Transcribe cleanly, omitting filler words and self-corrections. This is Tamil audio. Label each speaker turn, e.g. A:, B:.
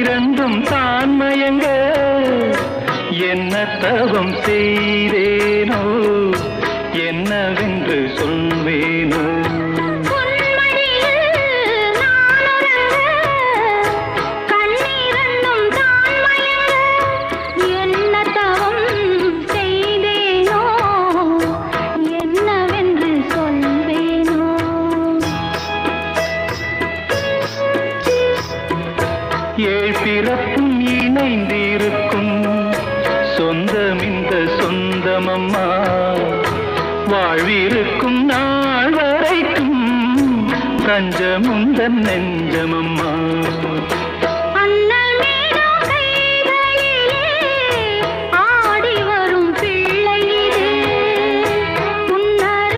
A: இரண்டும் தான் மயங்க என்ன தவம் செய்தேனோ என்னவென்று சொல்வேனோ. ஏழ் பிறப்பும் இணைந்திருக்கும் சொந்தம் இந்த சொந்தமம்மா, வாழ்விருக்கும் நாள் வரைக்கும் தஞ்சமுந்தன் நெஞ்சமம்மா.